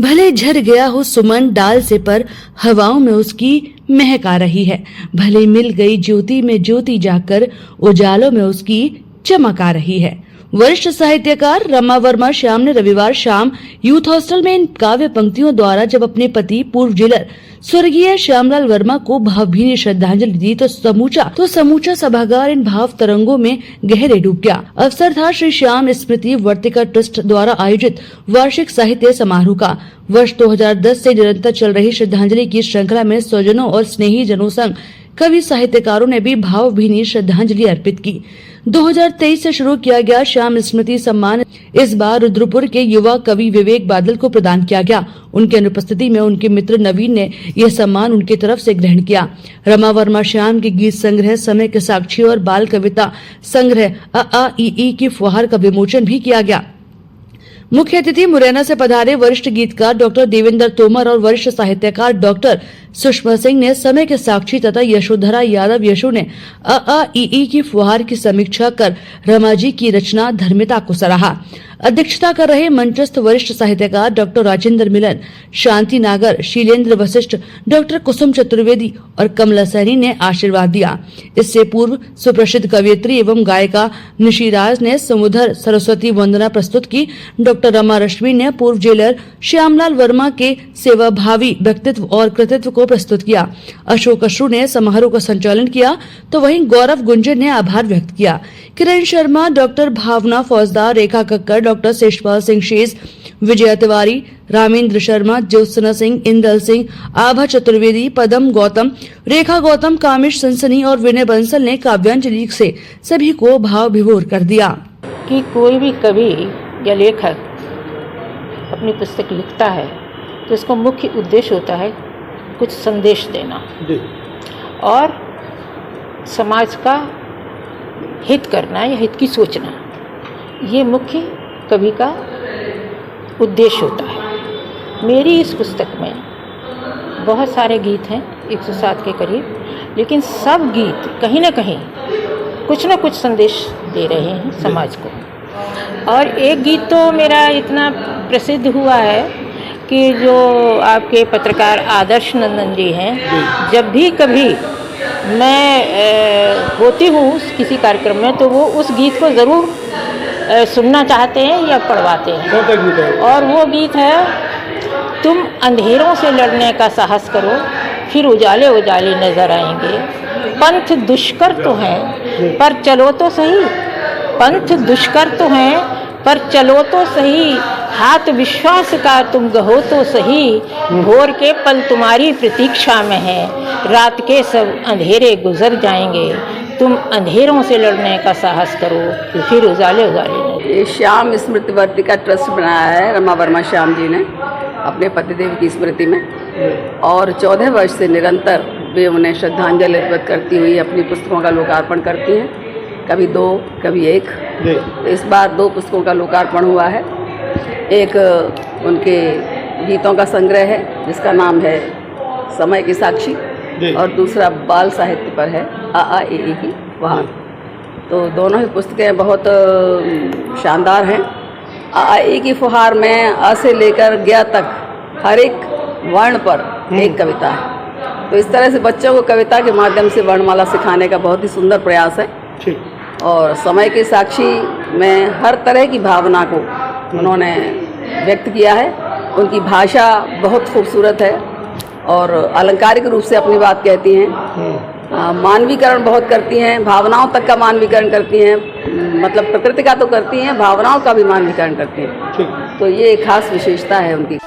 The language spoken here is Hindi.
भले झर गया हो सुमन डाल से पर हवाओं में उसकी महक आ रही है। भले मिल गई ज्योति में ज्योति जाकर उजालों में उसकी चमक आ रही है। वरिष्ठ साहित्यकार रमा वर्मा श्याम ने रविवार शाम यूथ हॉस्टल में इन काव्य पंक्तियों द्वारा जब अपने पति पूर्व जेलर स्वर्गीय श्यामलाल वर्मा को भावभीनी श्रद्धांजलि दी तो समूचा सभागार इन भाव तरंगों में गहरे डूब गया। अवसर था श्री श्याम स्मृति वर्तिका ट्रस्ट द्वारा आयोजित वार्षिक साहित्य समारोह का। वर्ष 2010 से निरंतर चल रही श्रद्धांजलि की श्रृंखला में स्वजनों और स्नेही जनों संग कवि साहित्यकारों ने भी भावभीनी श्रद्धांजलि अर्पित की। 2023 से शुरू किया गया श्याम स्मृति सम्मान इस बार रुद्रपुर के युवा कवि विवेक बादल को प्रदान किया गया। उनके अनुपस्थिति में उनके मित्र नवीन ने यह सम्मान उनकी तरफ से ग्रहण किया। रमा वर्मा श्याम के गीत संग्रह समय के साक्षी और बाल कविता संग्रह अ ई की फुहार का विमोचन भी किया गया। मुख्य अतिथि मुरैना से पधारे वरिष्ठ गीतकार डॉक्टर देवेंद्र तोमर और वरिष्ठ साहित्यकार डॉक्टर सुषमा सिंह ने समय के साक्षी तथा यशोधरा यादव यशु ने अ ई की फुहार की समीक्षा कर रमा जी की रचना धर्मिता को सराहा। अध्यक्षता कर रहे मंचस्थ वरिष्ठ साहित्यकार डॉक्टर राजेंद्र मिलन, शांति नागर, शीलेंद्र वशिष्ठ, डॉक्टर कुसुम चतुर्वेदी और कमला सैनी ने आशीर्वाद दिया। इससे पूर्व सुप्रसिद्ध कवयित्री एवं गायिका निशिराज ने समुधर सरस्वती वंदना प्रस्तुत की। डॉक्टर रमा रश्मि ने पूर्व जेलर श्यामलाल वर्मा के सेवाभावी व्यक्तित्व और कृतित्व को प्रस्तुत किया। अशोक अश्रु ने समारोह का संचालन किया तो वहीं गौरव गुंजर ने आभार व्यक्त किया। किरण शर्मा, डॉक्टर भावना फौजदार, रेखा कक्कर, डॉक्टर शेषपाल सिंह शेष, विजया तिवारी, रामेंद्र शर्मा, ज्योत्सना सिंह, इंदल सिंह, आभा चतुर्वेदी, पदम गौतम, रेखा गौतम, कामेश सनसनी और विनय बंसल ने काव्यांजलि से सभी को भाव विभोर कर दिया। कि कोई भी कवि या लेखक अपनी पुस्तक लिखता है तो इसका मुख्य उद्देश्य होता है कुछ संदेश देना और समाज का हित करना या हित की सोचना, ये मुख्य कवि का उद्देश्य होता है। मेरी इस पुस्तक में बहुत सारे गीत हैं, 107 के करीब, लेकिन सब गीत कहीं ना कहीं कुछ ना कुछ संदेश दे रहे हैं समाज को। और एक गीत तो मेरा इतना प्रसिद्ध हुआ है कि जो आपके पत्रकार आदर्श नंदन जी हैं, जब भी कभी मैं होती हूँ किसी कार्यक्रम में तो वो उस गीत को ज़रूर सुनना चाहते हैं या पढ़वाते हैं। और वो गीत है, तुम अंधेरों से लड़ने का साहस करो फिर उजाले उजाले नजर आएंगे। पंथ दुष्कर तो हैं पर चलो तो सही, पंथ दुष्कर तो हैं पर चलो तो सही, हाथ विश्वास का तुम गहो तो सही, भोर के पल तुम्हारी प्रतीक्षा में है, रात के सब अंधेरे गुजर जाएंगे, तुम अंधेरों से लड़ने का साहस करो फिर उजाले उजाले। ये श्याम स्मृति वर्तिका ट्रस्ट बनाया है रमा वर्मा श्याम जी ने अपने पतिदेव की स्मृति में, और 14 वर्ष से निरंतर वे उन्हें श्रद्धांजलि अर्पित करती हुई अपनी पुस्तकों का लोकार्पण करती हैं, कभी 2 कभी 1। इस बार 2 पुस्तकों का लोकार्पण हुआ है। एक उनके गीतों का संग्रह है जिसका नाम है समय की साक्षी, और दूसरा बाल साहित्य पर है अ ई की फुहार। तो दोनों ही पुस्तकें बहुत शानदार हैं। अ ई की फुहार में अ से लेकर ज्ञ तक हर एक वर्ण पर एक कविता है। तो इस तरह से बच्चों को कविता के माध्यम से वर्णमाला सिखाने का बहुत ही सुंदर प्रयास है। और समय के साक्षी में हर तरह की भावना को उन्होंने व्यक्त किया है। उनकी भाषा बहुत खूबसूरत है और अलंकारिक रूप से अपनी बात कहती हैं। मानवीकरण बहुत करती हैं, भावनाओं तक का मानवीकरण करती हैं, मतलब प्रकृति का तो करती हैं, भावनाओं का भी मानवीकरण करती हैं। तो ये एक खास विशेषता है उनकी।